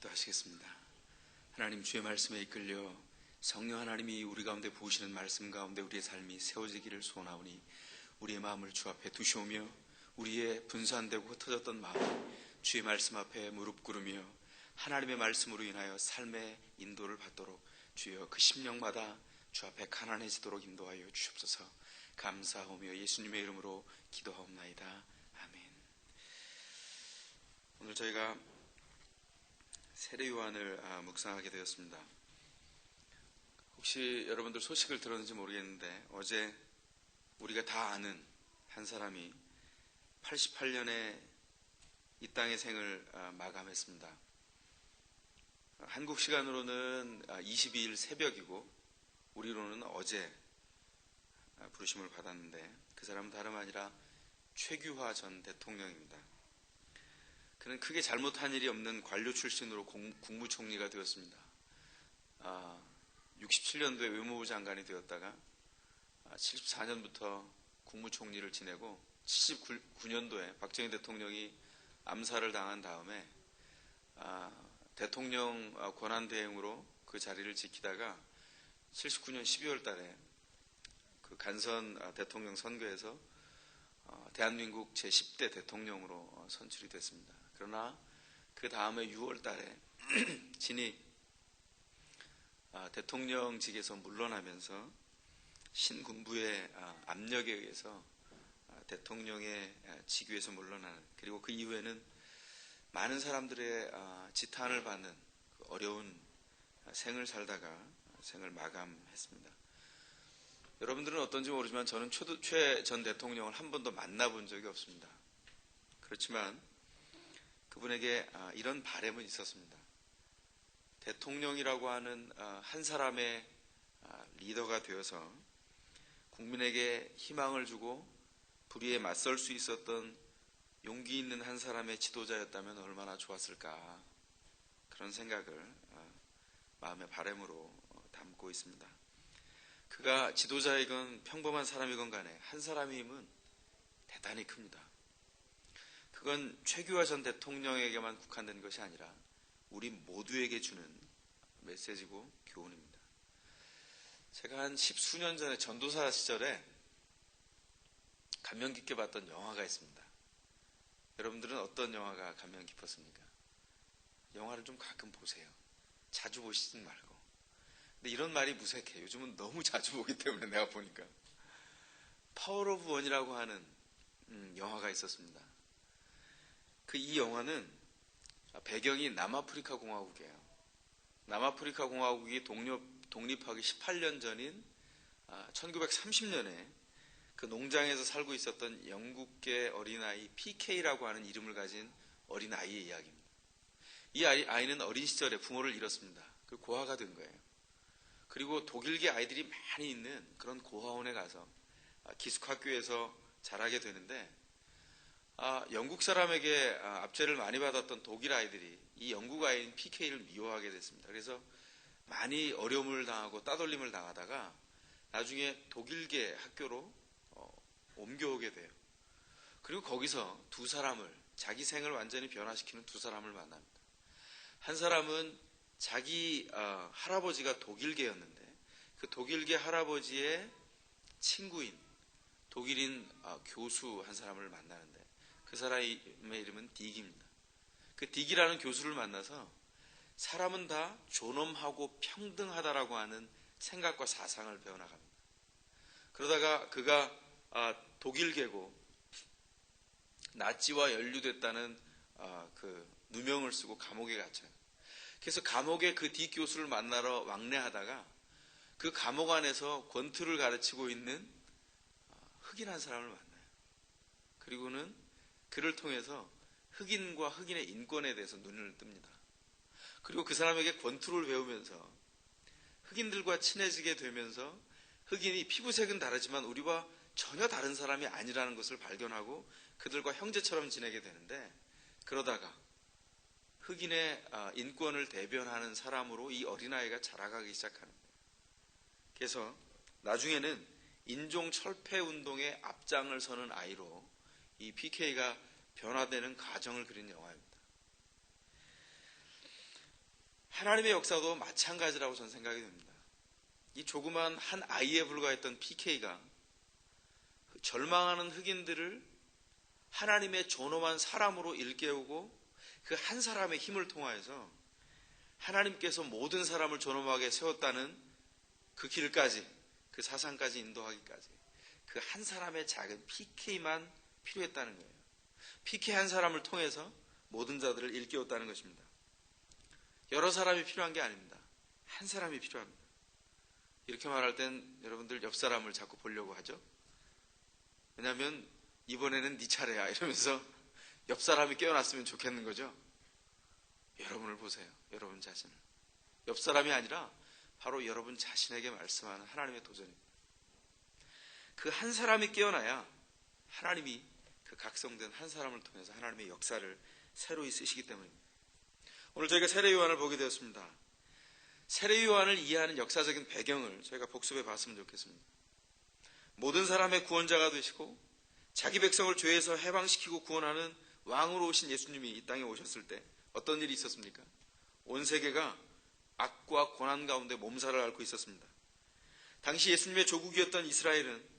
기도하시겠습니다. 하나님, 주의 말씀에 이끌려 성령 하나님이 우리 가운데 부으시는 말씀 가운데 우리의 삶이 세워지기를 소원하오니 우리의 마음을 주 앞에 두시오며 우리의 분산되고 흩어졌던 마음이 주의 말씀 앞에 무릎 꿇으며 하나님의 말씀으로 인하여 삶의 인도를 받도록 주여 그 심령마다 주 앞에 가난해지도록 인도하여 주옵소서. 감사하오며 예수님의 이름으로 기도하옵나이다. 아멘. 오늘 저희가 세례 요한을 묵상하게 되었습니다. 혹시 여러분들 소식을 들었는지 모르겠는데 어제 우리가 다 아는 한 사람이 88년에 이 땅의 생을 마감했습니다. 한국 시간으로는 22일 새벽이고 우리로는 어제 부르심을 받았는데 그 사람은 다름 아니라 최규화 전 대통령입니다. 그는 크게 잘못한 일이 없는 관료 출신으로 국무총리가 되었습니다. 67년도에 외무부 장관이 되었다가 74년부터 국무총리를 지내고 79년도에 박정희 대통령이 암살을 당한 다음에 대통령 권한대행으로 그 자리를 지키다가 79년 12월 달에 그 간선 대통령 선거에서 대한민국 제10대 대통령으로 선출이 됐습니다. 그러나 그 다음에 6월 달에 친히 대통령직에서 물러나면서 신군부의 압력에 의해서 대통령의 직위에서 물러나는, 그리고 그 이후에는 많은 사람들의 지탄을 받는 그 어려운 생을 살다가 생을 마감했습니다. 여러분들은 어떤지 모르지만 저는 최 전 대통령을 한 번도 만나본 적이 없습니다. 그렇지만 그분에게 이런 바람은 있었습니다. 대통령이라고 하는 한 사람의 리더가 되어서 국민에게 희망을 주고 불의에 맞설 수 있었던 용기 있는 한 사람의 지도자였다면 얼마나 좋았을까, 그런 생각을 마음의 바람으로 담고 있습니다. 그가 지도자이건 평범한 사람이건 간에 한 사람임은 대단히 큽니다. 그건 최규화 전 대통령에게만 국한된 것이 아니라 우리 모두에게 주는 메시지고 교훈입니다. 제가 한 10수년 전에 전도사 시절에 감명 깊게 봤던 영화가 있습니다. 여러분들은 어떤 영화가 감명 깊었습니까? 영화를 좀 가끔 보세요. 자주 보시진 말고. 근데 이런 말이 무색해. 요즘은 너무 자주 보기 때문에 내가 보니까. 파워 오브 원이라고 하는 영화가 있었습니다. 이 영화는 배경이 남아프리카 공화국이에요. 남아프리카 공화국이 독립하기 18년 전인 1930년에 그 농장에서 살고 있었던 영국계 어린아이 PK라고 하는 이름을 가진 어린아이의 이야기입니다. 이 아이는 어린 시절에 부모를 잃었습니다. 그 고아가 된 거예요. 그리고 독일계 아이들이 많이 있는 그런 고아원에 가서 기숙학교에서 자라게 되는데, 영국 사람에게 압제를 많이 받았던 독일 아이들이 이 영국 아이인 PK를 미워하게 됐습니다. 그래서 많이 어려움을 당하고 따돌림을 당하다가 나중에 독일계 학교로 옮겨오게 돼요. 그리고 거기서 두 사람을, 자기 생을 완전히 변화시키는 두 사람을 만납니다. 한 사람은 자기 할아버지가 독일계였는데 그 독일계 할아버지의 친구인 독일인 교수 한 사람을 만나는데 그 사람의 이름은 딕입니다. 그 딕이라는 교수를 만나서 사람은 다 존엄하고 평등하다라고 하는 생각과 사상을 배워나갑니다. 그러다가 그가 독일계고 나치와 연루됐다는 그 누명을 쓰고 감옥에 갇혀요. 그래서 감옥에 그 딕 교수를 만나러 왕래하다가 그 감옥 안에서 권투를 가르치고 있는 흑인 한 사람을 만나요. 그리고는 그를 통해서 흑인과 흑인의 인권에 대해서 눈을 뜹니다. 그리고 그 사람에게 권투를 배우면서 흑인들과 친해지게 되면서 흑인이 피부색은 다르지만 우리와 전혀 다른 사람이 아니라는 것을 발견하고 그들과 형제처럼 지내게 되는데, 그러다가 흑인의 인권을 대변하는 사람으로 이 어린아이가 자라가기 시작하는 거예요. 그래서 나중에는 인종 철폐 운동의 앞장을 서는 아이로 이 PK가 변화되는 과정을 그린 영화입니다. 하나님의 역사도 마찬가지라고 저는 생각이 됩니다. 이 조그만 한 아이에 불과했던 PK가 절망하는 흑인들을 하나님의 존엄한 사람으로 일깨우고 그 한 사람의 힘을 통하여서 하나님께서 모든 사람을 존엄하게 세웠다는 그 길까지, 그 사상까지 인도하기까지 그 한 사람의 작은 PK만 필요했다는 거예요. PK 한 사람을 통해서 모든 자들을 일깨웠다는 것입니다. 여러 사람이 필요한 게 아닙니다. 한 사람이 필요합니다. 이렇게 말할 땐 여러분들 옆 사람을 자꾸 보려고 하죠. 왜냐하면 이번에는 네 차례야 이러면서 옆 사람이 깨어났으면 좋겠는 거죠. 여러분을 보세요. 여러분 자신을. 옆 사람이 아니라 바로 여러분 자신에게 말씀하는 하나님의 도전입니다. 그 한 사람이 깨어나야 하나님이 그 각성된 한 사람을 통해서 하나님의 역사를 새로이 쓰시기 때문입니다. 오늘 저희가 세례 요한을 보게 되었습니다. 세례 요한을 이해하는 역사적인 배경을 저희가 복습해 봤으면 좋겠습니다. 모든 사람의 구원자가 되시고 자기 백성을 죄에서 해방시키고 구원하는 왕으로 오신 예수님이 이 땅에 오셨을 때 어떤 일이 있었습니까? 온 세계가 악과 고난 가운데 몸살을 앓고 있었습니다. 당시 예수님의 조국이었던 이스라엘은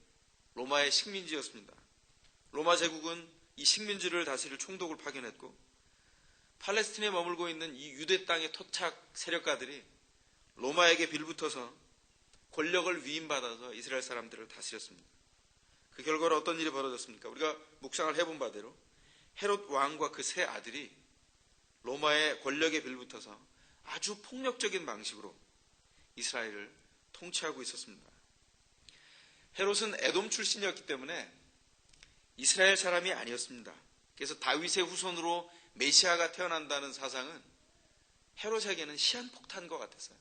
로마의 식민지였습니다. 로마 제국은 이 식민지를 다스릴 총독을 파견했고 팔레스틴에 머물고 있는 이 유대 땅의 토착 세력가들이 로마에게 빌붙어서 권력을 위임받아서 이스라엘 사람들을 다스렸습니다. 그 결과로 어떤 일이 벌어졌습니까? 우리가 묵상을 해본 바대로 헤롯 왕과 그 세 아들이 로마의 권력에 빌붙어서 아주 폭력적인 방식으로 이스라엘을 통치하고 있었습니다. 헤롯은 에돔 출신이었기 때문에 이스라엘 사람이 아니었습니다. 그래서 다윗의 후손으로 메시아가 태어난다는 사상은 헤롯에게는 시한폭탄과 같았어요.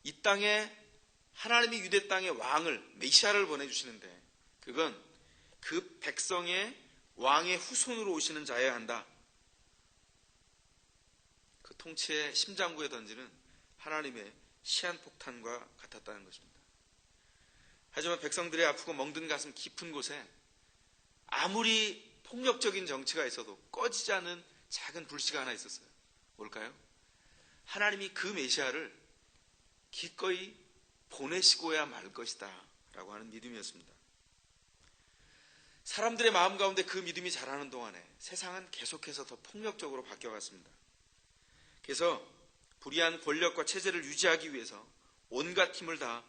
이 땅에 하나님이 유대 땅에 왕을, 메시아를 보내주시는데 그건 그 백성의 왕의 후손으로 오시는 자여야 한다. 그 통치의 심장부에 던지는 하나님의 시한폭탄과 같았다는 것입니다. 하지만 백성들의 아프고 멍든 가슴 깊은 곳에 아무리 폭력적인 정치가 있어도 꺼지지 않는 작은 불씨가 하나 있었어요. 뭘까요? 하나님이 그 메시아를 기꺼이 보내시고야 말 것이다 라고 하는 믿음이었습니다. 사람들의 마음 가운데 그 믿음이 자라는 동안에 세상은 계속해서 더 폭력적으로 바뀌어갔습니다. 그래서 불의한 권력과 체제를 유지하기 위해서 온갖 힘을 다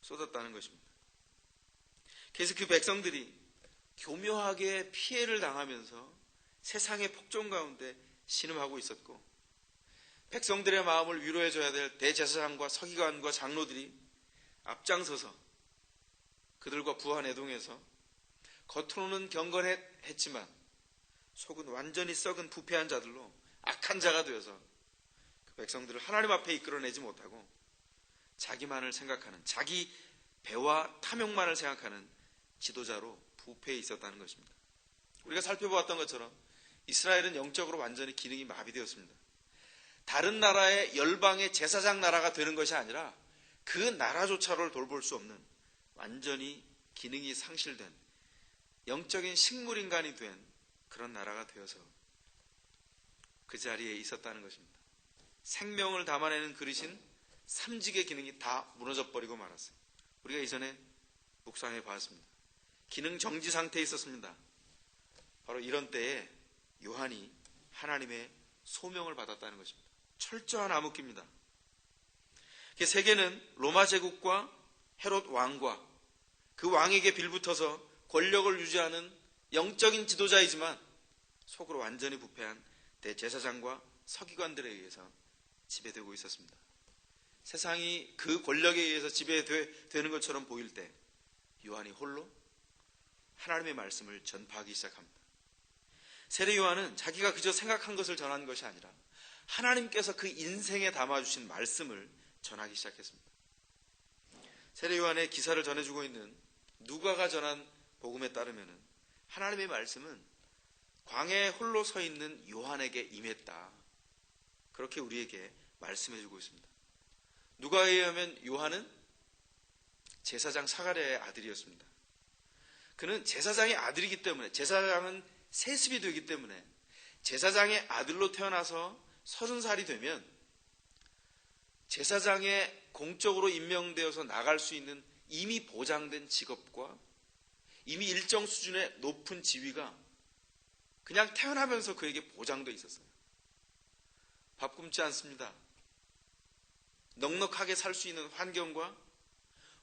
쏟았다는 것입니다. 그래서 그 백성들이 교묘하게 피해를 당하면서 세상의 폭정 가운데 신음하고 있었고 백성들의 마음을 위로해줘야 될 대제사장과 서기관과 장로들이 앞장서서 그들과 부하내동해서 겉으로는 경건했지만 속은 완전히 썩은 부패한 자들로 악한 자가 되어서 그 백성들을 하나님 앞에 이끌어내지 못하고 자기만을 생각하는, 자기 배와 탐욕만을 생각하는 지도자로 부패해 있었다는 것입니다. 우리가 살펴보았던 것처럼 이스라엘은 영적으로 완전히 기능이 마비되었습니다. 다른 나라의 열방의 제사장 나라가 되는 것이 아니라 그 나라조차를 돌볼 수 없는 완전히 기능이 상실된 영적인 식물인간이 된 그런 나라가 되어서 그 자리에 있었다는 것입니다. 생명을 담아내는 그릇인 삼직의 기능이 다 무너져버리고 말았어요. 우리가 이전에 묵상해 봤습니다. 기능 정지 상태에 있었습니다. 바로 이런 때에 요한이 하나님의 소명을 받았다는 것입니다. 철저한 암흑기입니다. 세계는 로마 제국과 헤롯 왕과 그 왕에게 빌붙어서 권력을 유지하는 영적인 지도자이지만 속으로 완전히 부패한 대제사장과 서기관들에 의해서 지배되고 있었습니다. 세상이 그 권력에 의해서 지배되는 것처럼 보일 때 요한이 홀로 하나님의 말씀을 전파하기 시작합니다. 세례 요한은 자기가 그저 생각한 것을 전하는 것이 아니라 하나님께서 그 인생에 담아주신 말씀을 전하기 시작했습니다. 세례 요한의 기사를 전해주고 있는 누가가 전한 복음에 따르면 하나님의 말씀은 광야에 홀로 서 있는 요한에게 임했다. 그렇게 우리에게 말씀해주고 있습니다. 누가에 의하면 요한은 제사장 사가랴의 아들이었습니다. 그는 제사장의 아들이기 때문에, 제사장은 세습이 되기 때문에 제사장의 아들로 태어나서 30살이 되면 제사장에 공적으로 임명되어서 나갈 수 있는 이미 보장된 직업과 이미 일정 수준의 높은 지위가 그냥 태어나면서 그에게 보장되어 있었어요. 밥 굶지 않습니다. 넉넉하게 살 수 있는 환경과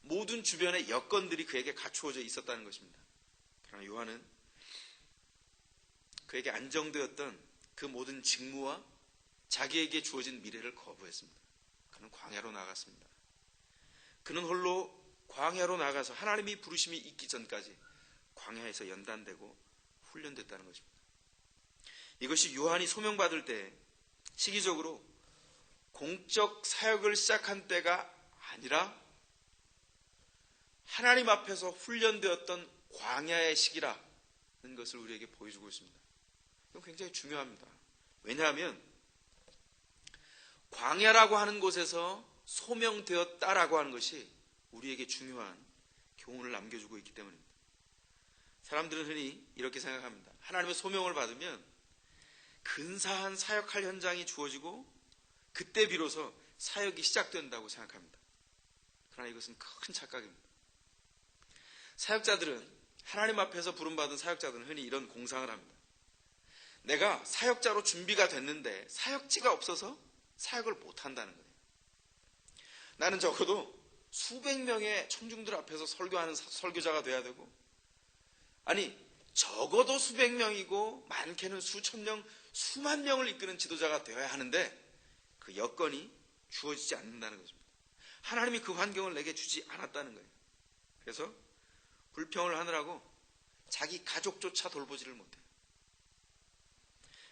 모든 주변의 여건들이 그에게 갖추어져 있었다는 것입니다. 그러나 요한은 그에게 안정되었던 그 모든 직무와 자기에게 주어진 미래를 거부했습니다. 그는 광야로 나갔습니다. 그는 홀로 광야로 나가서 하나님이 부르심이 있기 전까지 광야에서 연단되고 훈련됐다는 것입니다. 이것이 요한이 소명받을 때 시기적으로 공적 사역을 시작한 때가 아니라 하나님 앞에서 훈련되었던 광야의 시기라는 것을 우리에게 보여주고 있습니다. 이건 굉장히 중요합니다. 왜냐하면 광야라고 하는 곳에서 소명되었다라고 하는 것이 우리에게 중요한 교훈을 남겨주고 있기 때문입니다. 사람들은 흔히 이렇게 생각합니다. 하나님의 소명을 받으면 근사한 사역할 현장이 주어지고 그때 비로소 사역이 시작된다고 생각합니다. 그러나 이것은 큰 착각입니다. 사역자들은 하나님 앞에서 부름받은 사역자들은 흔히 이런 공상을 합니다. 내가 사역자로 준비가 됐는데 사역지가 없어서 사역을 못한다는 거예요. 나는 적어도 수백 명의 청중들 앞에서 설교하는 설교자가 돼야 되고, 아니 적어도 수백 명이고 많게는 수천 명, 수만 명을 이끄는 지도자가 되어야 하는데 그 여건이 주어지지 않는다는 것입니다. 하나님이 그 환경을 내게 주지 않았다는 거예요. 그래서 불평을 하느라고 자기 가족조차 돌보지를 못해요.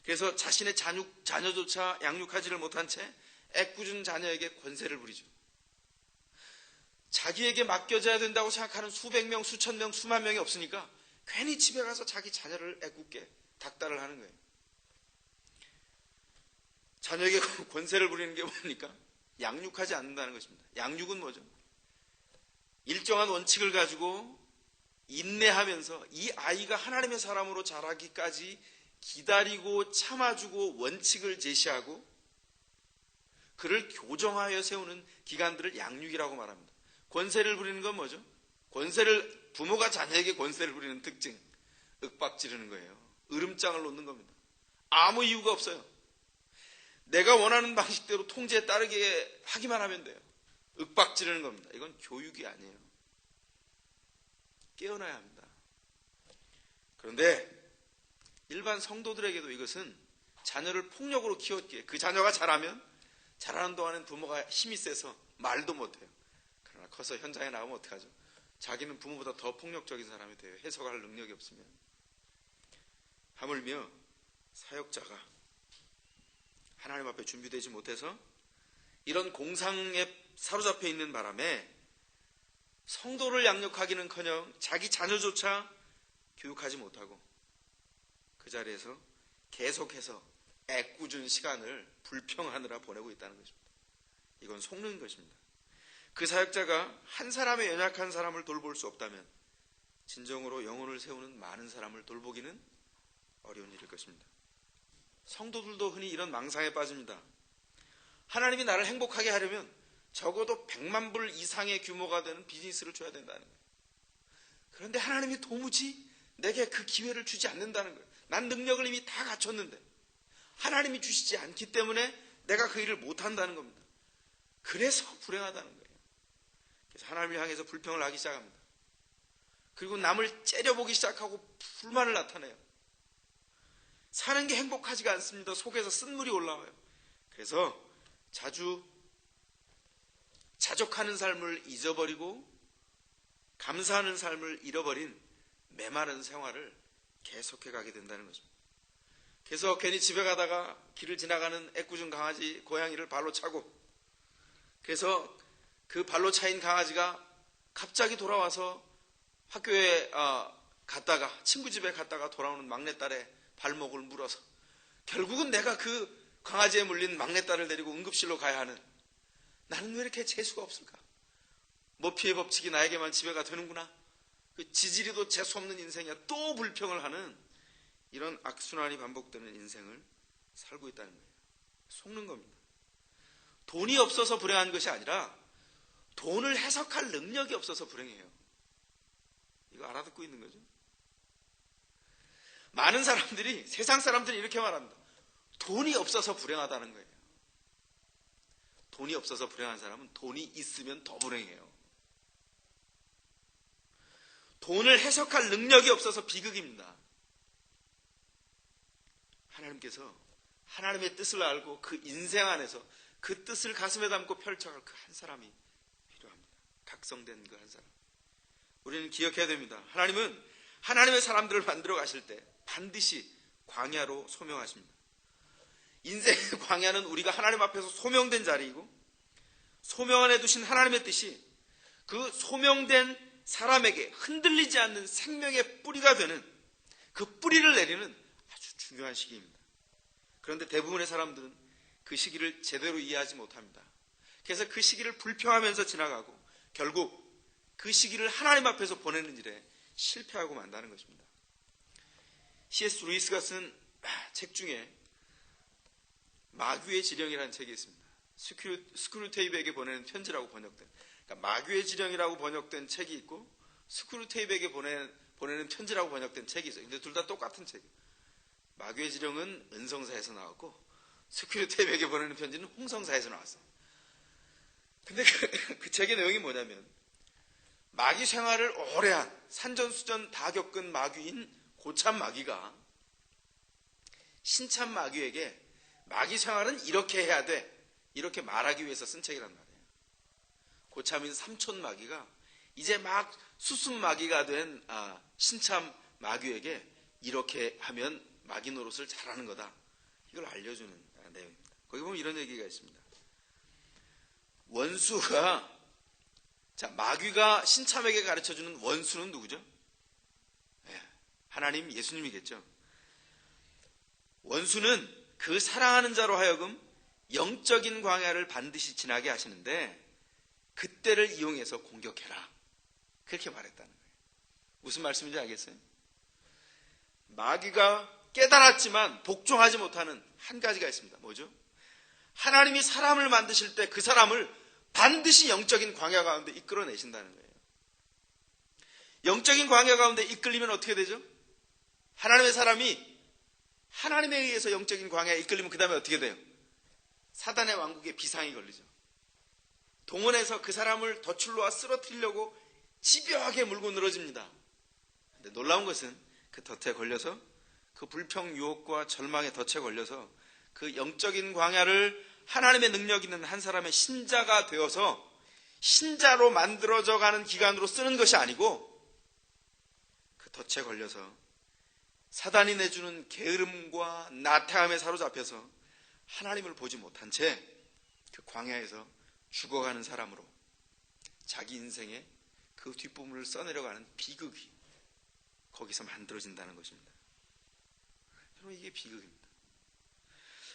그래서 자신의 자녀조차 양육하지를 못한 채 애꿎은 자녀에게 권세를 부리죠. 자기에게 맡겨져야 된다고 생각하는 수백 명, 수천 명, 수만 명이 없으니까 괜히 집에 가서 자기 자녀를 애꿎게 닥달을 하는 거예요. 자녀에게 권세를 부리는 게 뭡니까? 양육하지 않는다는 것입니다. 양육은 뭐죠? 일정한 원칙을 가지고 인내하면서 이 아이가 하나님의 사람으로 자라기까지 기다리고 참아주고 원칙을 제시하고 그를 교정하여 세우는 기간들을 양육이라고 말합니다. 권세를 부리는 건 뭐죠? 부모가 자녀에게 권세를 부리는 특징, 윽박지르는 거예요. 으름장을 놓는 겁니다. 아무 이유가 없어요. 내가 원하는 방식대로 통제에 따르게 하기만 하면 돼요. 윽박지르는 겁니다. 이건 교육이 아니에요. 깨어나야 합니다. 그런데 일반 성도들에게도 이것은 자녀를 폭력으로 키웠기에 그 자녀가 자라는 동안은 부모가 힘이 세서 말도 못해요. 그러나 커서 현장에 나오면 어떡하죠? 자기는 부모보다 더 폭력적인 사람이 돼요. 해석할 능력이 없으면. 하물며 사역자가 하나님 앞에 준비되지 못해서 이런 공상에 사로잡혀 있는 바람에 성도를 양육하기는커녕 자기 자녀조차 교육하지 못하고 그 자리에서 계속해서 애꿎은 시간을 불평하느라 보내고 있다는 것입니다. 이건 속는 것입니다. 그 사역자가 한 사람의 연약한 사람을 돌볼 수 없다면 진정으로 영혼을 세우는 많은 사람을 돌보기는 어려운 일일 것입니다. 성도들도 흔히 이런 망상에 빠집니다. 하나님이 나를 행복하게 하려면 적어도 100만 불 이상의 규모가 되는 비즈니스를 줘야 된다는 거예요. 그런데 하나님이 도무지 내게 그 기회를 주지 않는다는 거예요. 난 능력을 이미 다 갖췄는데 하나님이 주시지 않기 때문에 내가 그 일을 못한다는 겁니다. 그래서 불행하다는 거예요. 그래서 하나님을 향해서 불평을 하기 시작합니다. 그리고 남을 째려보기 시작하고 불만을 나타내요. 사는 게 행복하지가 않습니다. 속에서 쓴물이 올라와요. 그래서 자주 자족하는 삶을 잊어버리고 감사하는 삶을 잃어버린 메마른 생활을 계속해 가게 된다는 것입니다. 그래서 괜히 집에 가다가 길을 지나가는 애꿎은 강아지, 고양이를 발로 차고, 그래서 그 발로 차인 강아지가 갑자기 돌아와서 학교에 갔다가 친구 집에 갔다가 돌아오는 막내딸의 발목을 물어서 결국은 내가 그 강아지에 물린 막내딸을 데리고 응급실로 가야 하는, 나는 왜 이렇게 재수가 없을까? 모피의 법칙이 나에게만 지배가 되는구나. 그 지지리도 재수없는 인생이야. 또 불평을 하는 이런 악순환이 반복되는 인생을 살고 있다는 거예요. 속는 겁니다. 돈이 없어서 불행한 것이 아니라 돈을 해석할 능력이 없어서 불행해요. 이거 알아듣고 있는 거죠? 많은 사람들이, 세상 사람들이 이렇게 말합니다. 돈이 없어서 불행하다는 거예요. 돈이 없어서 불행한 사람은 돈이 있으면 더 불행해요. 돈을 해석할 능력이 없어서 비극입니다. 하나님께서 하나님의 뜻을 알고 그 인생 안에서 그 뜻을 가슴에 담고 펼쳐갈 그 한 사람이 필요합니다. 각성된 그 한 사람. 우리는 기억해야 됩니다. 하나님은 하나님의 사람들을 만들어 가실 때 반드시 광야로 소명하십니다. 인생의 광야는 우리가 하나님 앞에서 소명된 자리이고, 소명 안에 두신 하나님의 뜻이 그 소명된 사람에게 흔들리지 않는 생명의 뿌리가 되는, 그 뿌리를 내리는 아주 중요한 시기입니다. 그런데 대부분의 사람들은 그 시기를 제대로 이해하지 못합니다. 그래서 그 시기를 불평하면서 지나가고 결국 그 시기를 하나님 앞에서 보내는 일에 실패하고 만다는 것입니다. C.S. 루이스가 쓴 책 중에 마귀의 지령이라는 책이 있습니다. 스크루테이프에게 보내는 편지라고 번역된, 그러니까 마귀의 지령이라고 번역된 책이 있고 스크루테이프에게 보내는 편지라고 번역된 책이 있어요. 근데 둘 다 똑같은 책이에요. 마귀의 지령은 은성사에서 나왔고 스크루테이프에게 보내는 편지는 홍성사에서 나왔어요. 근데 그 책의 내용이 뭐냐면, 마귀 생활을 오래한 산전수전 다 겪은 마귀인 고참 마귀가 신참 마귀에게 마귀 생활은 이렇게 해야 돼, 이렇게 말하기 위해서 쓴 책이란 말이에요. 고참인 삼촌 마귀가 이제 막 수습 마귀가 된 신참 마귀에게 이렇게 하면 마귀 노릇을 잘하는 거다, 이걸 알려주는 내용입니다. 거기 보면 이런 얘기가 있습니다. 원수가, 자, 마귀가 신참에게 가르쳐주는 원수는 누구죠? 하나님, 예수님이겠죠. 원수는 그 사랑하는 자로 하여금 영적인 광야를 반드시 지나게 하시는데 그때를 이용해서 공격해라, 그렇게 말했다는 거예요. 무슨 말씀인지 알겠어요? 마귀가 깨달았지만 복종하지 못하는 한 가지가 있습니다. 뭐죠? 하나님이 사람을 만드실 때 그 사람을 반드시 영적인 광야 가운데 이끌어내신다는 거예요. 영적인 광야 가운데 이끌리면 어떻게 되죠? 하나님의 사람이 하나님에 의해서 영적인 광야에 이끌리면 그 다음에 어떻게 돼요? 사단의 왕국에 비상이 걸리죠. 동원해서 그 사람을 덫을로와 쓰러뜨리려고 집요하게 물고 늘어집니다. 근데 놀라운 것은 그 덫에 걸려서, 그 불평 유혹과 절망의 덫에 걸려서 그 영적인 광야를 하나님의 능력 있는 한 사람의 신자가 되어서 신자로 만들어져 가는 기간으로 쓰는 것이 아니고, 그 덫에 걸려서 사단이 내주는 게으름과 나태함에 사로잡혀서 하나님을 보지 못한 채 그 광야에서 죽어가는 사람으로 자기 인생의 그 뒷부분을 써내려가는 비극이 거기서 만들어진다는 것입니다. 여러분, 이게 비극입니다.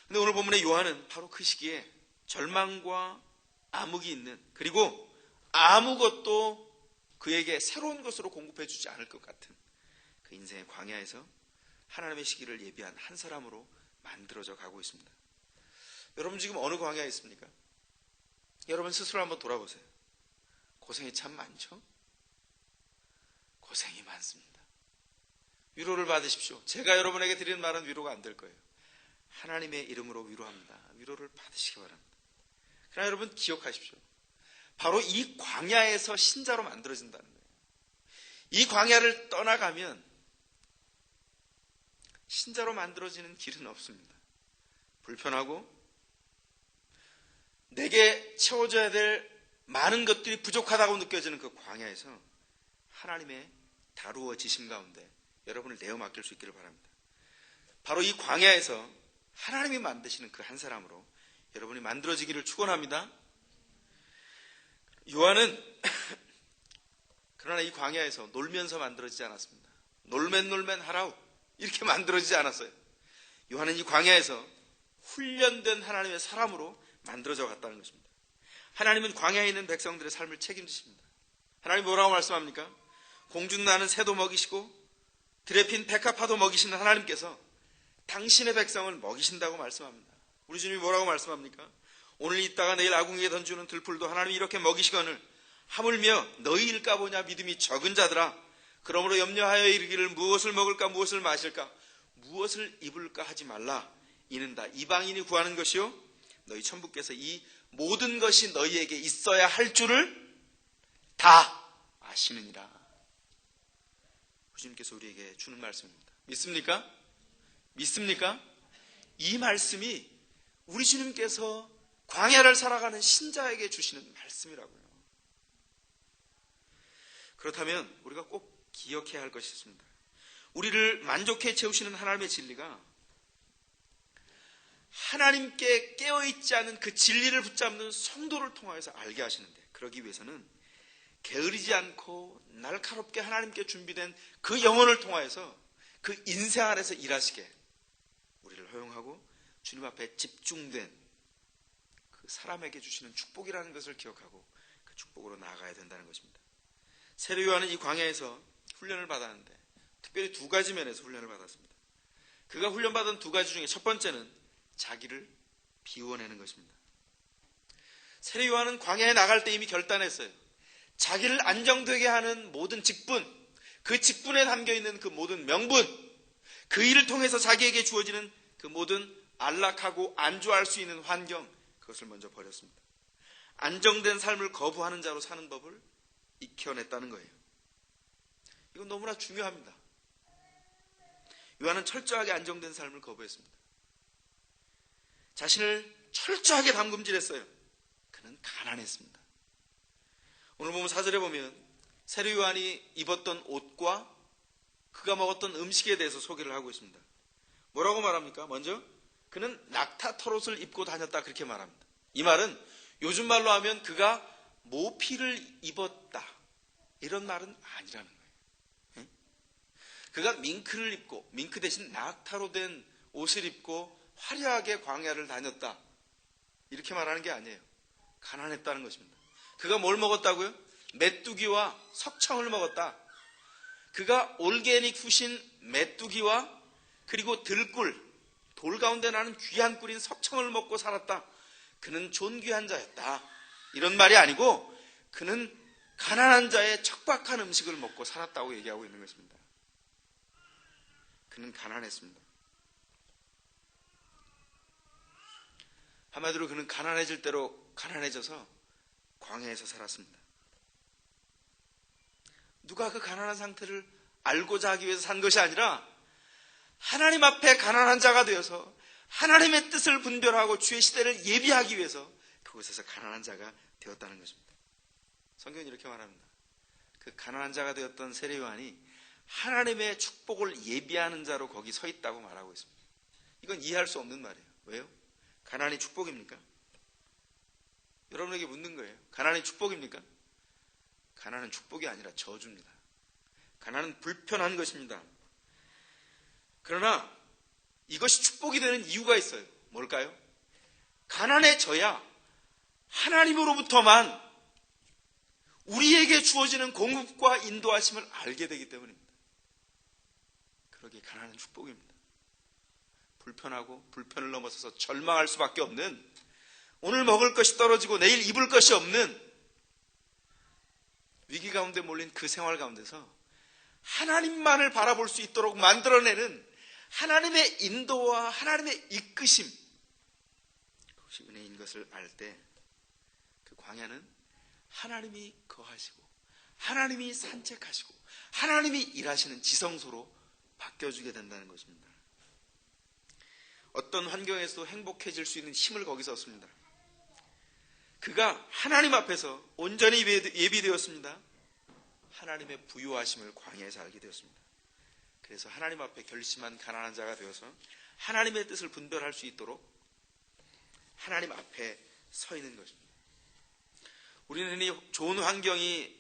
근데 오늘 본문의 요한은 바로 그 시기에 절망과 암흑이 있는, 그리고 아무것도 그에게 새로운 것으로 공급해 주지 않을 것 같은 그 인생의 광야에서 하나님의 시기를 예비한 한 사람으로 만들어져 가고 있습니다. 여러분, 지금 어느 광야에 있습니까? 여러분 스스로 한번 돌아보세요. 고생이 참 많죠? 고생이 많습니다. 위로를 받으십시오. 제가 여러분에게 드리는 말은 위로가 안 될 거예요. 하나님의 이름으로 위로합니다. 위로를 받으시기 바랍니다. 그러나 여러분 기억하십시오. 바로 이 광야에서 신자로 만들어진다는 거예요. 이 광야를 떠나가면 신자로 만들어지는 길은 없습니다. 불편하고 내게 채워져야 될 많은 것들이 부족하다고 느껴지는 그 광야에서 하나님의 다루어지심 가운데 여러분을 내어 맡길 수 있기를 바랍니다. 바로 이 광야에서 하나님이 만드시는 그 한 사람으로 여러분이 만들어지기를 축원합니다. 요한은 그러나 이 광야에서 놀면서 만들어지지 않았습니다. 놀맨 하라우 이렇게 만들어지지 않았어요. 요한은 이 광야에서 훈련된 하나님의 사람으로 만들어져 갔다는 것입니다. 하나님은 광야에 있는 백성들의 삶을 책임지십니다. 하나님 뭐라고 말씀합니까? 공중 나는 새도 먹이시고 들에 핀 백합화도 먹이시는 하나님께서 당신의 백성을 먹이신다고 말씀합니다. 우리 주님이 뭐라고 말씀합니까? 오늘 있다가 내일 아궁이에 던지는 들풀도 하나님이 이렇게 먹이시거늘 하물며 너희일까 보냐 믿음이 적은 자들아. 그러므로 염려하여 이르기를 무엇을 먹을까 무엇을 마실까 무엇을 입을까 하지 말라. 이는 다 이방인이 구하는 것이요 너희 천부께서 이 모든 것이 너희에게 있어야 할 줄을 다 아시느니라. 주님께서 우리에게 주는 말씀입니다. 믿습니까? 믿습니까? 이 말씀이 우리 주님께서 광야를 살아가는 신자에게 주시는 말씀이라고요. 그렇다면 우리가 꼭 기억해야 할 것이 있습니다. 우리를 만족해 채우시는 하나님의 진리가 하나님께 깨어있지 않은 그 진리를 붙잡는 성도를 통하여서 알게 하시는데, 그러기 위해서는 게으르지 않고 날카롭게 하나님께 준비된 그 영혼을 통하여서 그 인생 안에서 일하시게 우리를 허용하고 주님 앞에 집중된 그 사람에게 주시는 축복이라는 것을 기억하고 그 축복으로 나아가야 된다는 것입니다. 세례 요한은 이 광야에서 훈련을 받았는데 특별히 두 가지 면에서 훈련을 받았습니다. 그가 훈련받은 두 가지 중에 첫 번째는 자기를 비워내는 것입니다. 세례 요한은 광야에 나갈 때 이미 결단했어요. 자기를 안정되게 하는 모든 직분, 그 직분에 담겨있는 그 모든 명분, 그 일을 통해서 자기에게 주어지는 그 모든 안락하고 안주할 수 있는 환경, 그것을 먼저 버렸습니다. 안정된 삶을 거부하는 자로 사는 법을 익혀냈다는 거예요. 이건 너무나 중요합니다. 요한은 철저하게 안정된 삶을 거부했습니다. 자신을 철저하게 담금질했어요. 그는 가난했습니다. 오늘 보면 4절에 보면 세례 요한이 입었던 옷과 그가 먹었던 음식에 대해서 소개를 하고 있습니다. 뭐라고 말합니까? 먼저 그는 낙타 털옷을 입고 다녔다, 그렇게 말합니다. 이 말은 요즘 말로 하면 그가 모피를 입었다, 이런 말은 아니라는 거예요. 그가 밍크를 입고 밍크 대신 낙타로 된 옷을 입고 화려하게 광야를 다녔다, 이렇게 말하는 게 아니에요. 가난했다는 것입니다. 그가 뭘 먹었다고요? 메뚜기와 석청을 먹었다. 그가 올게닉 푸신 메뚜기와 그리고 들꿀, 돌 가운데 나는 귀한 꿀인 석청을 먹고 살았다. 그는 존귀한 자였다, 이런 말이 아니고 그는 가난한 자의 척박한 음식을 먹고 살았다고 얘기하고 있는 것입니다. 그는 가난했습니다. 한마디로 그는 가난해질 대로 가난해져서 광야에서 살았습니다. 누가 그 가난한 상태를 알고자 하기 위해서 산 것이 아니라 하나님 앞에 가난한 자가 되어서 하나님의 뜻을 분별하고 주의 시대를 예비하기 위해서 그곳에서 가난한 자가 되었다는 것입니다. 성경은 이렇게 말합니다. 그 가난한 자가 되었던 세례 요한이 하나님의 축복을 예비하는 자로 거기 서 있다고 말하고 있습니다. 이건 이해할 수 없는 말이에요. 왜요? 가난이 축복입니까? 여러분에게 묻는 거예요. 가난이 축복입니까? 가난은 축복이 아니라 저주입니다. 가난은 불편한 것입니다. 그러나 이것이 축복이 되는 이유가 있어요. 뭘까요? 가난해져야 하나님으로부터만 우리에게 주어지는 공급과 인도하심을 알게 되기 때문입니다. 그러기에 가난은 축복입니다. 불편하고 불편을 넘어서서 절망할 수밖에 없는, 오늘 먹을 것이 떨어지고 내일 입을 것이 없는 위기 가운데 몰린 그 생활 가운데서 하나님만을 바라볼 수 있도록 만들어내는 하나님의 인도와 하나님의 이끄심, 그것이 은혜인 것을 알 때 그 광야는 하나님이 거하시고 하나님이 산책하시고 하나님이 일하시는 지성소로 바뀌어주게 된다는 것입니다. 어떤 환경에서도 행복해질 수 있는 힘을 거기서 얻습니다. 그가 하나님 앞에서 온전히 예비되었습니다. 하나님의 부유하심을 광야에서 알게 되었습니다. 그래서 하나님 앞에 결심한 가난한 자가 되어서 하나님의 뜻을 분별할 수 있도록 하나님 앞에 서 있는 것입니다. 우리는 이 좋은 환경이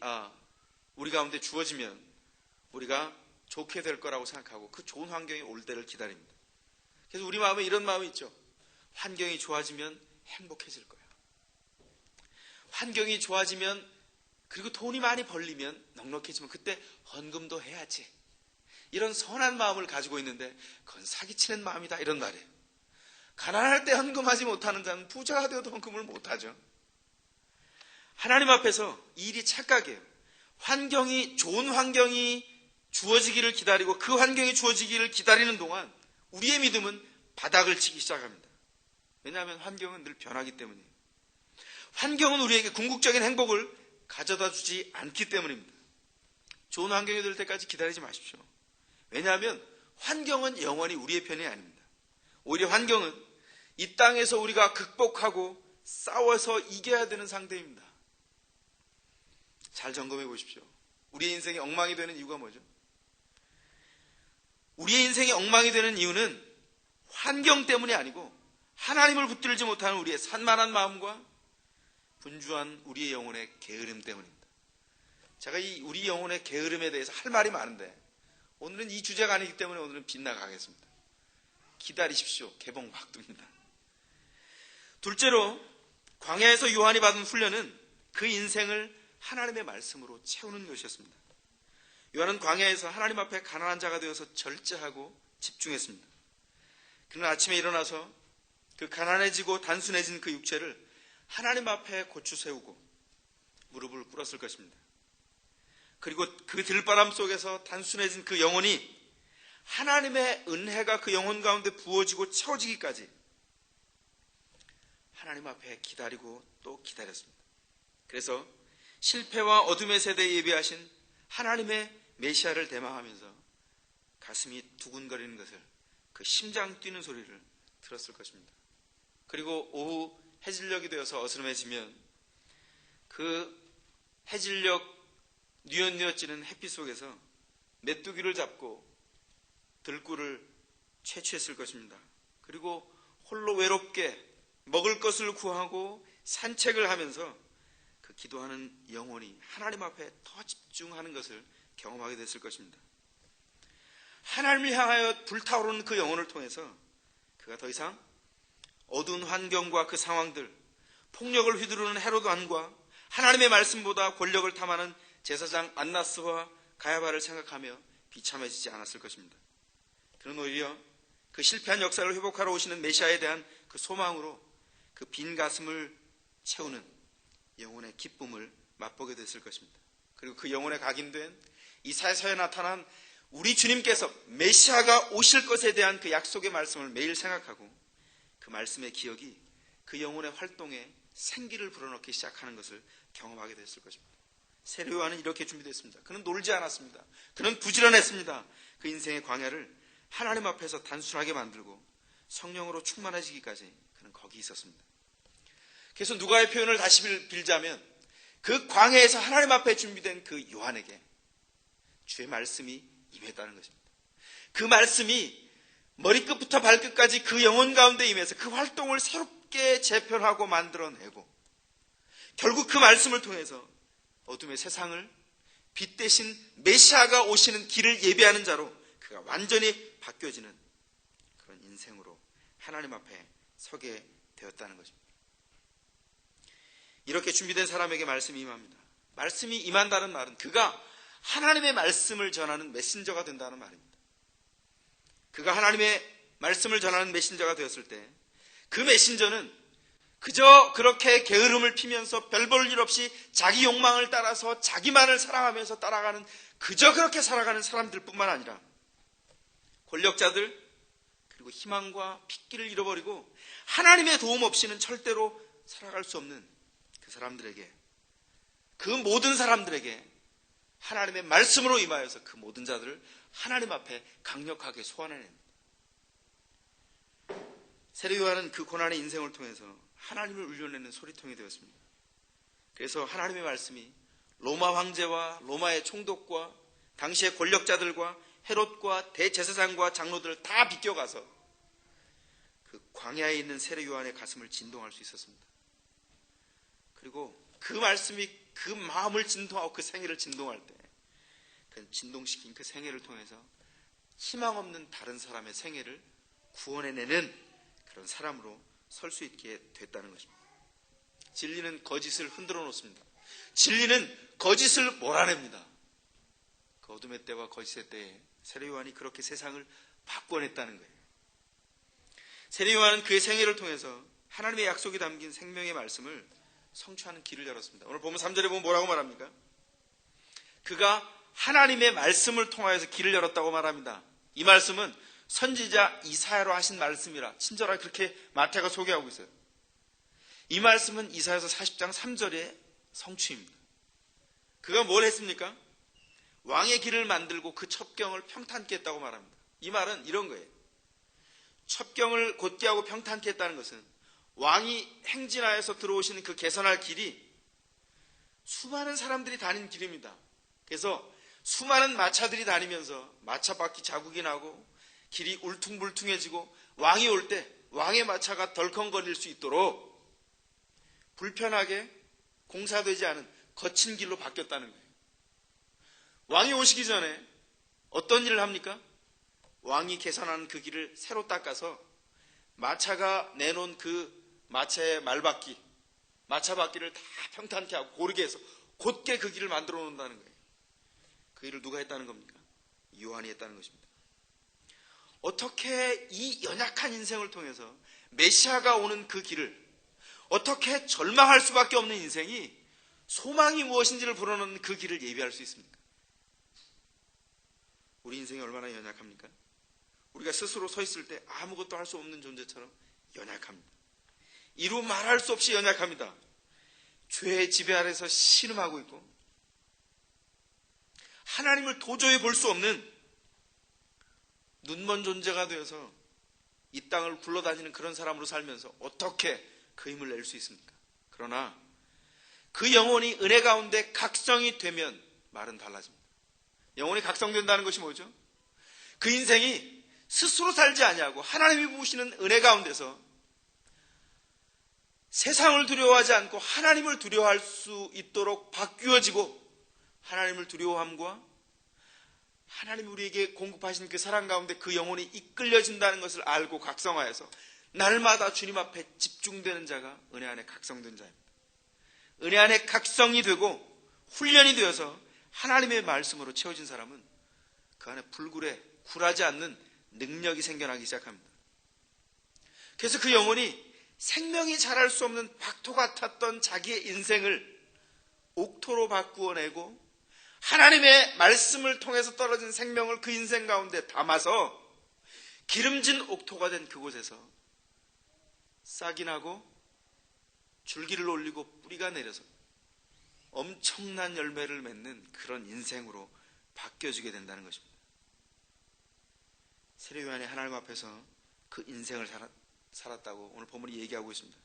우리 가운데 주어지면 우리가 좋게 될 거라고 생각하고 그 좋은 환경이 올 때를 기다립니다. 그래서 우리 마음에 이런 마음이 있죠. 환경이 좋아지면 행복해질 거야. 환경이 좋아지면, 그리고 돈이 많이 벌리면, 넉넉해지면 그때 헌금도 해야지, 이런 선한 마음을 가지고 있는데 그건 사기치는 마음이다, 이런 말이에요. 가난할 때 헌금하지 못하는 자는 부자가 되어도 헌금을 못하죠. 하나님 앞에서 이 일이 착각이에요. 좋은 환경이 주어지기를 기다리고 그 환경이 주어지기를 기다리는 동안 우리의 믿음은 바닥을 치기 시작합니다. 왜냐하면 환경은 늘 변하기 때문이에요. 환경은 우리에게 궁극적인 행복을 가져다 주지 않기 때문입니다. 좋은 환경이 될 때까지 기다리지 마십시오. 왜냐하면 환경은 영원히 우리의 편이 아닙니다. 오히려 환경은 이 땅에서 우리가 극복하고 싸워서 이겨야 되는 상대입니다. 잘 점검해 보십시오. 우리의 인생이 엉망이 되는 이유가 뭐죠? 우리의 인생이 엉망이 되는 이유는 환경 때문이 아니고 하나님을 붙들지 못하는 우리의 산만한 마음과 분주한 우리의 영혼의 게으름 때문입니다. 제가 이 우리 영혼의 게으름에 대해서 할 말이 많은데 오늘은 이 주제가 아니기 때문에 오늘은 빗나가겠습니다. 기다리십시오. 개봉 막두입니다. 둘째로 광야에서 요한이 받은 훈련은 그 인생을 하나님의 말씀으로 채우는 것이었습니다. 요한은 광야에서 하나님 앞에 가난한 자가 되어서 절제하고 집중했습니다. 그는 아침에 일어나서 그 가난해지고 단순해진 그 육체를 하나님 앞에 고추 세우고 무릎을 꿇었을 것입니다. 그리고 그 들바람 속에서 단순해진 그 영혼이 하나님의 은혜가 그 영혼 가운데 부어지고 채워지기까지 하나님 앞에 기다리고 또 기다렸습니다. 그래서 실패와 어둠의 세대에 예비하신 하나님의 메시아를 대망하면서 가슴이 두근거리는 것을, 그 심장 뛰는 소리를 들었을 것입니다. 그리고 오후 해질녘이 되어서 어스름해지면 그 해질녘 뉘엿뉘엿 지는 햇빛 속에서 메뚜기를 잡고 들꿀을 채취했을 것입니다. 그리고 홀로 외롭게 먹을 것을 구하고 산책을 하면서 그 기도하는 영혼이 하나님 앞에 더 집중하는 것을 경험하게 됐을 것입니다. 하나님을 향하여 불타오르는 그 영혼을 통해서 그가 더 이상 어두운 환경과 그 상황들, 폭력을 휘두르는 헤롯 왕과 하나님의 말씀보다 권력을 탐하는 제사장 안나스와 가야바를 생각하며 비참해지지 않았을 것입니다. 그는 오히려 그 실패한 역사를 회복하러 오시는 메시아에 대한 그 소망으로 그 빈 가슴을 채우는 영혼의 기쁨을 맛보게 됐을 것입니다. 그리고 그 영혼에 각인된 이사야서에 나타난 우리 주님께서 메시아가 오실 것에 대한 그 약속의 말씀을 매일 생각하고 그 말씀의 기억이 그 영혼의 활동에 생기를 불어넣기 시작하는 것을 경험하게 됐을 것입니다. 세례 요한은 이렇게 준비됐습니다. 그는 놀지 않았습니다. 그는 부지런했습니다. 그 인생의 광야를 하나님 앞에서 단순하게 만들고 성령으로 충만해지기까지 그는 거기 있었습니다. 그래서 누가의 표현을 다시 빌자면 그 광야에서 하나님 앞에 준비된 그 요한에게 주의 말씀이 임했다는 것입니다. 그 말씀이 머리끝부터 발끝까지 그 영혼 가운데 임해서 그 활동을 새롭게 재편하고 만들어내고 결국 그 말씀을 통해서 어둠의 세상을 빛 대신 메시아가 오시는 길을 예비하는 자로 그가 완전히 바뀌어지는 그런 인생으로 하나님 앞에 서게 되었다는 것입니다. 이렇게 준비된 사람에게 말씀이 임합니다. 말씀이 임한다는 말은 그가 하나님의 말씀을 전하는 메신저가 된다는 말입니다. 그가 하나님의 말씀을 전하는 메신저가 되었을 때 그 메신저는 그저 그렇게 게으름을 피면서 별 볼 일 없이 자기 욕망을 따라서 자기만을 사랑하면서 따라가는 그저 그렇게 살아가는 사람들 뿐만 아니라 권력자들 그리고 희망과 핏기를 잃어버리고 하나님의 도움 없이는 절대로 살아갈 수 없는 그 사람들에게, 그 모든 사람들에게 하나님의 말씀으로 임하여서 그 모든 자들을 하나님 앞에 강력하게 소환해냅니다. 세례 요한은 그 고난의 인생을 통해서 하나님을 울려내는 소리통이 되었습니다. 그래서 하나님의 말씀이 로마 황제와 로마의 총독과 당시의 권력자들과 헤롯과 대제사장과 장로들을 다 비껴가서 그 광야에 있는 세례 요한의 가슴을 진동할 수 있었습니다. 그리고 그 말씀이 그 마음을 진동하고 그 생애를 진동할 때 그 진동시킨 그 생애를 통해서 희망 없는 다른 사람의 생애를 구원해내는 그런 사람으로 설 수 있게 됐다는 것입니다. 진리는 거짓을 흔들어 놓습니다. 진리는 거짓을 몰아냅니다. 그 어둠의 때와 거짓의 때에 세례 요한이 그렇게 세상을 바꿔냈다는 거예요. 세례 요한은 그의 생애를 통해서 하나님의 약속이 담긴 생명의 말씀을 성취하는 길을 열었습니다. 오늘 보면 3절에 보면 뭐라고 말합니까? 그가 하나님의 말씀을 통하여서 길을 열었다고 말합니다. 이 말씀은 선지자 이사야로 하신 말씀이라 친절하게 그렇게 마태가 소개하고 있어요. 이 말씀은 이사야서 40장 3절의 성취입니다. 그가 뭘 했습니까? 왕의 길을 만들고 그 첩경을 평탄케 했다고 말합니다. 이 말은 이런 거예요. 첩경을 곧게 하고 평탄케 했다는 것은 왕이 행진하여서 들어오시는 그 개선할 길이 수많은 사람들이 다닌 길입니다. 그래서 수많은 마차들이 다니면서 마차바퀴 자국이 나고 길이 울퉁불퉁해지고 왕이 올 때 왕의 마차가 덜컹거릴 수 있도록 불편하게 공사되지 않은 거친 길로 바뀌었다는 거예요. 왕이 오시기 전에 어떤 일을 합니까? 왕이 개선하는 그 길을 새로 닦아서 마차가 내놓은 그 마차의 말바퀴, 마차바퀴를 다 평탄케 하고 고르게 해서 곧게 그 길을 만들어 놓는다는 거예요. 그 일을 누가 했다는 겁니까? 요한이 했다는 것입니다. 어떻게 이 연약한 인생을 통해서 메시아가 오는 그 길을 어떻게 절망할 수밖에 없는 인생이 소망이 무엇인지를 불어넣는 그 길을 예비할 수 있습니까? 우리 인생이 얼마나 연약합니까? 우리가 스스로 서 있을 때 아무것도 할 수 없는 존재처럼 연약합니다. 이루 말할 수 없이 연약합니다. 죄의 지배 아래서 신음하고 있고 하나님을 도저히 볼 수 없는 눈먼 존재가 되어서 이 땅을 굴러다니는 그런 사람으로 살면서 어떻게 그 힘을 낼 수 있습니까? 그러나 그 영혼이 은혜 가운데 각성이 되면 말은 달라집니다. 영혼이 각성된다는 것이 뭐죠? 그 인생이 스스로 살지 아니하고 하나님이 부으시는 은혜 가운데서 세상을 두려워하지 않고 하나님을 두려워할 수 있도록 바뀌어지고 하나님을 두려워함과 하나님이 우리에게 공급하신 그 사랑 가운데 그 영혼이 이끌려진다는 것을 알고 각성하여서 날마다 주님 앞에 집중되는 자가 은혜 안에 각성된 자입니다. 은혜 안에 각성이 되고 훈련이 되어서 하나님의 말씀으로 채워진 사람은 그 안에 불굴에 굴하지 않는 능력이 생겨나기 시작합니다. 그래서 그 영혼이 생명이 자랄 수 없는 박토 같았던 자기의 인생을 옥토로 바꾸어내고 하나님의 말씀을 통해서 떨어진 생명을 그 인생 가운데 담아서 기름진 옥토가 된 그곳에서 싹이 나고 줄기를 올리고 뿌리가 내려서 엄청난 열매를 맺는 그런 인생으로 바뀌어지게 된다는 것입니다. 세례 요한이 하나님 앞에서 그 인생을 살았다고 오늘 본문이 얘기하고 있습니다.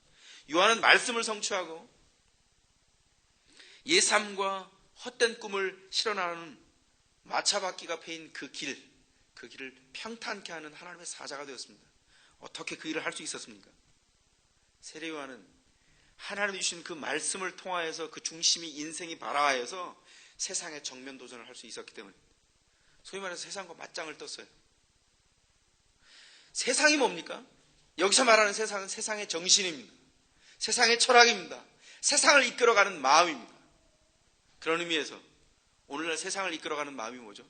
요한은 말씀을 성취하고 예삼과 헛된 꿈을 실현하는 마차바퀴가 패인 그 길을 평탄케 하는 하나님의 사자가 되었습니다. 어떻게 그 일을 할 수 있었습니까? 세례 요한은 하나님이 주신 그 말씀을 통하여서 그 중심이 인생이 발화하여서 세상의 정면 도전을 할 수 있었기 때문입니다. 소위 말해서 세상과 맞짱을 떴어요. 세상이 뭡니까? 여기서 말하는 세상은 세상의 정신입니다. 세상의 철학입니다. 세상을 이끌어가는 마음입니다. 그런 의미에서 오늘날 세상을 이끌어가는 마음이 뭐죠?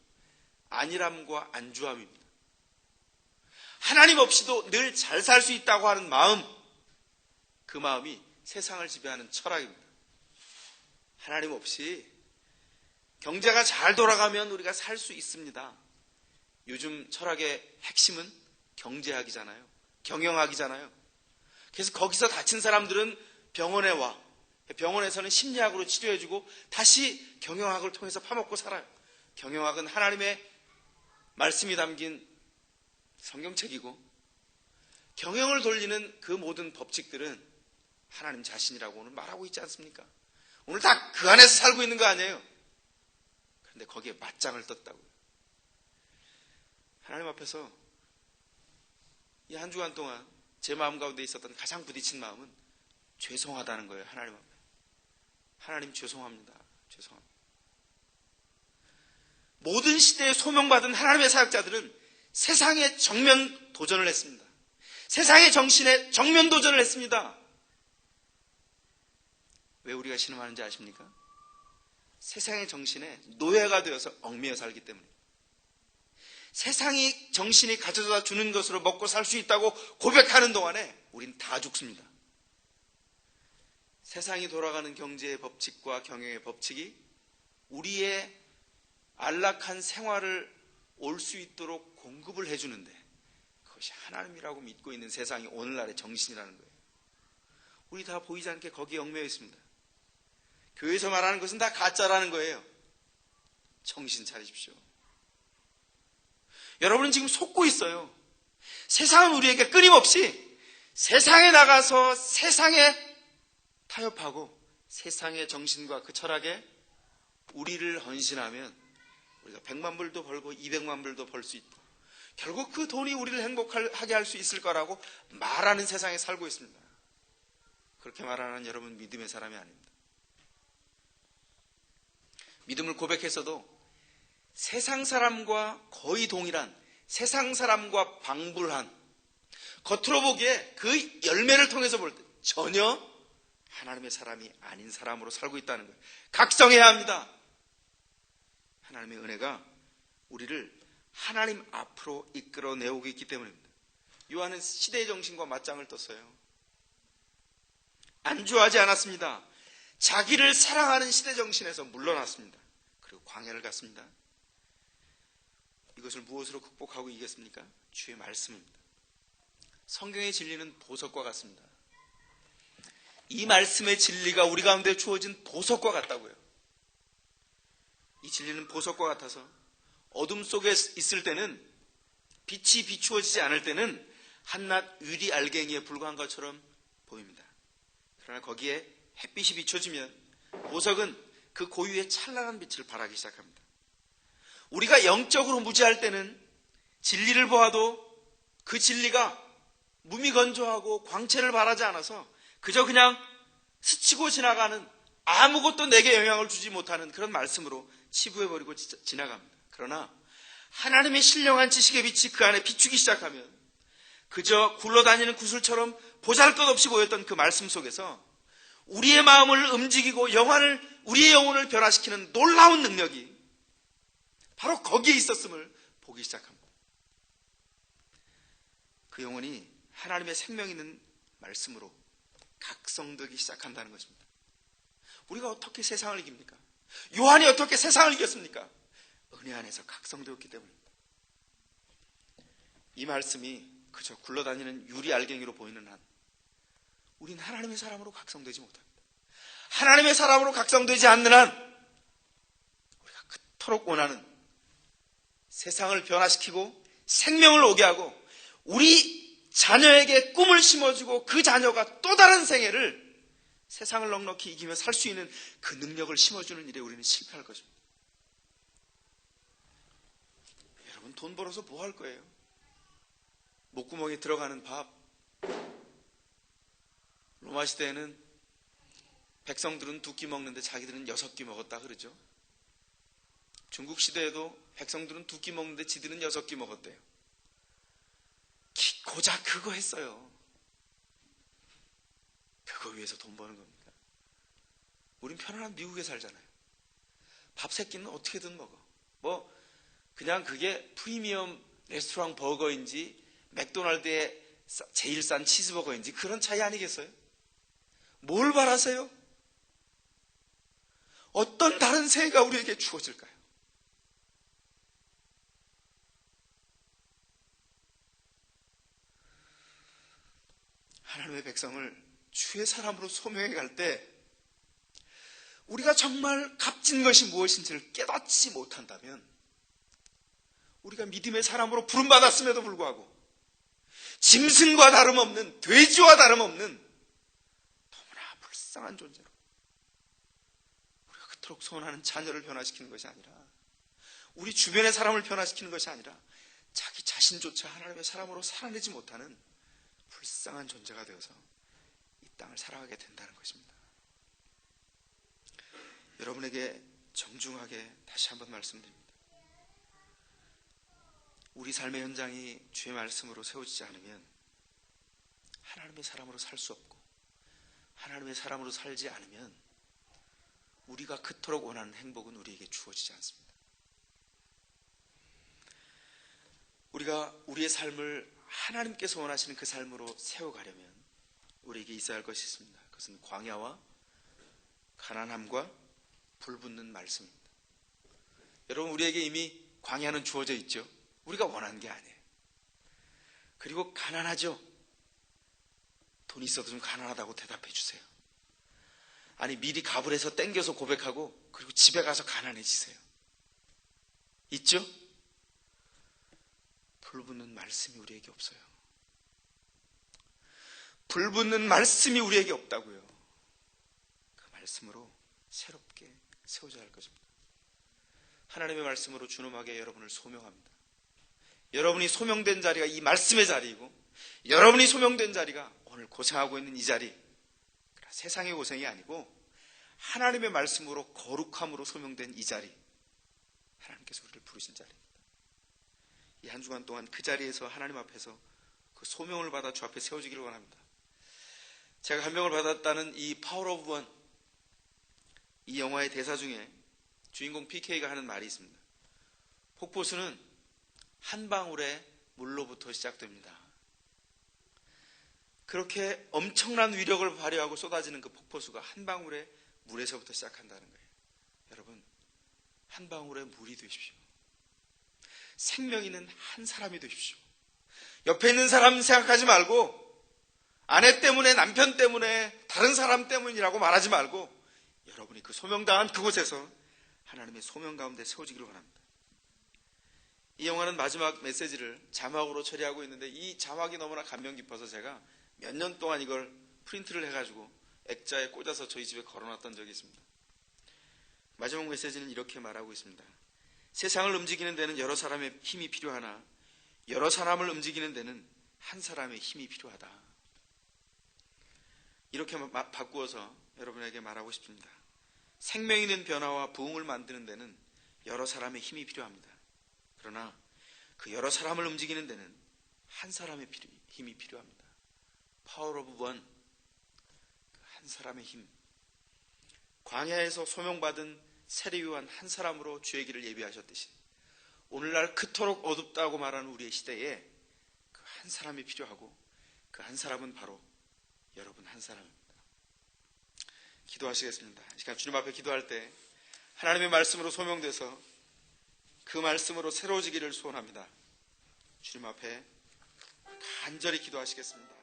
안일함과 안주함입니다. 하나님 없이도 늘 잘 살 수 있다고 하는 마음, 그 마음이 세상을 지배하는 철학입니다. 하나님 없이 경제가 잘 돌아가면 우리가 살 수 있습니다. 요즘 철학의 핵심은 경제학이잖아요. 경영학이잖아요. 그래서 거기서 다친 사람들은 병원에 와. 병원에서는 심리학으로 치료해주고 다시 경영학을 통해서 파먹고 살아요. 경영학은 하나님의 말씀이 담긴 성경책이고 경영을 돌리는 그 모든 법칙들은 하나님 자신이라고 오늘 말하고 있지 않습니까? 오늘 다 그 안에서 살고 있는 거 아니에요? 그런데 거기에 맞짱을 떴다고요. 하나님 앞에서 이 한 주간 동안 제 마음 가운데 있었던 가장 부딪힌 마음은 죄송하다는 거예요. 하나님 앞에. 하나님 죄송합니다. 죄송합니다. 모든 시대에 소명받은 하나님의 사역자들은 세상에 정면 도전을 했습니다. 세상의 정신에 정면 도전을 했습니다. 왜 우리가 신음하는지 아십니까? 세상의 정신에 노예가 되어서 얽매여 살기 때문입니다. 세상이 정신이 가져다 주는 것으로 먹고 살 수 있다고 고백하는 동안에 우린 다 죽습니다. 세상이 돌아가는 경제의 법칙과 경영의 법칙이 우리의 안락한 생활을 올 수 있도록 공급을 해주는데, 그것이 하나님이라고 믿고 있는 세상이 오늘날의 정신이라는 거예요. 우리 다 보이지 않게 거기에 얽매여 있습니다. 교회에서 말하는 것은 다 가짜라는 거예요. 정신 차리십시오. 여러분은 지금 속고 있어요. 세상은 우리에게 끊임없이 세상에 나가서 세상에 타협하고 세상의 정신과 그 철학에 우리를 헌신하면 우리가 100만 불도 벌고 200만 불도 벌 수 있고 결국 그 돈이 우리를 행복하게 할 수 있을 거라고 말하는 세상에 살고 있습니다. 그렇게 말하는 여러분 믿음의 사람이 아닙니다. 믿음을 고백해서도 세상 사람과 거의 동일한, 세상 사람과 방불한, 겉으로 보기에 그 열매를 통해서 볼 때 전혀 하나님의 사람이 아닌 사람으로 살고 있다는 거예요. 각성해야 합니다. 하나님의 은혜가 우리를 하나님 앞으로 이끌어내오고 있기 때문입니다. 요한은 시대의 정신과 맞짱을 떴어요. 안주하지 않았습니다. 자기를 사랑하는 시대 정신에서 물러났습니다. 그리고 광야를 갔습니다. 이것을 무엇으로 극복하고 이겼습니까? 주의 말씀입니다. 성경의 진리는 보석과 같습니다. 이 말씀의 진리가 우리 가운데 주어진 보석과 같다고요. 이 진리는 보석과 같아서 어둠 속에 있을 때는, 빛이 비추어지지 않을 때는 한낱 유리 알갱이에 불과한 것처럼 보입니다. 그러나 거기에 햇빛이 비춰지면 보석은 그 고유의 찬란한 빛을 발하기 시작합니다. 우리가 영적으로 무지할 때는 진리를 보아도 그 진리가 무미건조하고 광채를 발하지 않아서 그저 그냥 스치고 지나가는, 아무것도 내게 영향을 주지 못하는 그런 말씀으로 치부해버리고 지나갑니다. 그러나 하나님의 신령한 지식의 빛이 그 안에 비추기 시작하면 그저 굴러다니는 구슬처럼 보잘것없이 보였던 그 말씀 속에서 우리의 마음을 움직이고 우리의 영혼을 변화시키는 놀라운 능력이 바로 거기에 있었음을 보기 시작합니다. 그 영혼이 하나님의 생명 있는 말씀으로 각성되기 시작한다는 것입니다. 우리가 어떻게 세상을 이깁니까? 요한이 어떻게 세상을 이겼습니까? 은혜 안에서 각성되었기 때문입니다. 이 말씀이 그저 굴러다니는 유리 알갱이로 보이는 한 우린 하나님의 사람으로 각성되지 못합니다. 하나님의 사람으로 각성되지 않는 한 우리가 그토록 원하는 세상을 변화시키고 생명을 오게 하고 우리 자녀에게 꿈을 심어주고 그 자녀가 또 다른 생애를 세상을 넉넉히 이기며 살 수 있는 그 능력을 심어주는 일에 우리는 실패할 것입니다. 여러분, 돈 벌어서 뭐 할 거예요? 목구멍에 들어가는 밥. 로마 시대에는 백성들은 2끼 먹는데 자기들은 6끼 먹었다 그러죠. 중국 시대에도 백성들은 2끼 먹는데 지들은 6끼 먹었대요. 고작 그거 했어요. 그거 위해서 돈 버는 겁니까? 우린 편안한 미국에 살잖아요. 밥 3끼는 어떻게든 먹어. 그냥 그게 프리미엄 레스토랑 버거인지 맥도날드의 제일 싼 치즈버거인지 그런 차이 아니겠어요? 뭘 바라세요? 어떤 다른 생애가 우리에게 주어질까요? 하나님의 백성을 주의 사람으로 소명해 갈 때 우리가 정말 값진 것이 무엇인지를 깨닫지 못한다면 우리가 믿음의 사람으로 부름받았음에도 불구하고 짐승과 다름없는, 돼지와 다름없는 너무나 불쌍한 존재로 우리가 그토록 소원하는 자녀를 변화시키는 것이 아니라 우리 주변의 사람을 변화시키는 것이 아니라 자기 자신조차 하나님의 사람으로 살아내지 못하는 불쌍한 존재가 되어서 이 땅을 살아가게 된다는 것입니다. 여러분에게 정중하게 다시 한번 말씀드립니다. 우리 삶의 현장이 주의 말씀으로 세워지지 않으면 하나님의 사람으로 살 수 없고 하나님의 사람으로 살지 않으면 우리가 그토록 원하는 행복은 우리에게 주어지지 않습니다. 우리가 우리의 삶을 하나님께서 원하시는 그 삶으로 세워가려면 우리에게 있어야 할 것이 있습니다. 그것은 광야와 가난함과 불붙는 말씀입니다. 여러분, 우리에게 이미 광야는 주어져 있죠. 우리가 원하는 게 아니에요. 그리고 가난하죠. 돈 있어도 좀 가난하다고 대답해 주세요. 아니, 미리 갑을 해서 땡겨서 고백하고 그리고 집에 가서 가난해지세요. 있죠? 불붙는 말씀이 우리에게 없어요. 불붙는 말씀이 우리에게 없다고요. 그 말씀으로 새롭게 세워져야 할 것입니다. 하나님의 말씀으로 준엄하게 여러분을 소명합니다. 여러분이 소명된 자리가 이 말씀의 자리이고, 여러분이 소명된 자리가 오늘 고생하고 있는 이 자리, 세상의 고생이 아니고 하나님의 말씀으로 거룩함으로 소명된 이 자리, 하나님께서 우리를 부르신 자리입니다. 이 한 주간 동안 그 자리에서 하나님 앞에서 그 소명을 받아 주 앞에 세워지기를 원합니다. 제가 감명을 받았다는 이 파워 오브 원, 이 영화의 대사 중에 주인공 PK가 하는 말이 있습니다. 폭포수는 한 방울의 물로부터 시작됩니다. 그렇게 엄청난 위력을 발휘하고 쏟아지는 그 폭포수가 한 방울의 물에서부터 시작한다는 거예요. 여러분, 한 방울의 물이 되십시오. 생명 있는 한 사람이 되십시오. 옆에 있는 사람 생각하지 말고, 아내 때문에, 남편 때문에, 다른 사람 때문이라고 말하지 말고, 여러분이 그 소명당한 그곳에서 하나님의 소명 가운데 세워지기를 원합니다. 이 영화는 마지막 메시지를 자막으로 처리하고 있는데, 이 자막이 너무나 감명 깊어서 제가 몇 년 동안 이걸 프린트를 해가지고 액자에 꽂아서 저희 집에 걸어놨던 적이 있습니다. 마지막 메시지는 이렇게 말하고 있습니다. 세상을 움직이는 데는 여러 사람의 힘이 필요하나 여러 사람을 움직이는 데는 한 사람의 힘이 필요하다. 이렇게 바꾸어서 여러분에게 말하고 싶습니다. 생명 있는 변화와 부흥을 만드는 데는 여러 사람의 힘이 필요합니다. 그러나 그 여러 사람을 움직이는 데는 한 사람의 힘이 필요합니다. 파워 오브 원, 한 사람의 힘. 광야에서 소명받은 세례요한 한 사람으로 주의 길을 예비하셨듯이 오늘날 그토록 어둡다고 말하는 우리의 시대에 그 한 사람이 필요하고 그 한 사람은 바로 여러분 한 사람입니다. 기도하시겠습니다. 이 시간 주님 앞에 기도할 때 하나님의 말씀으로 소명돼서 그 말씀으로 새로워지기를 소원합니다. 주님 앞에 간절히 기도하시겠습니다.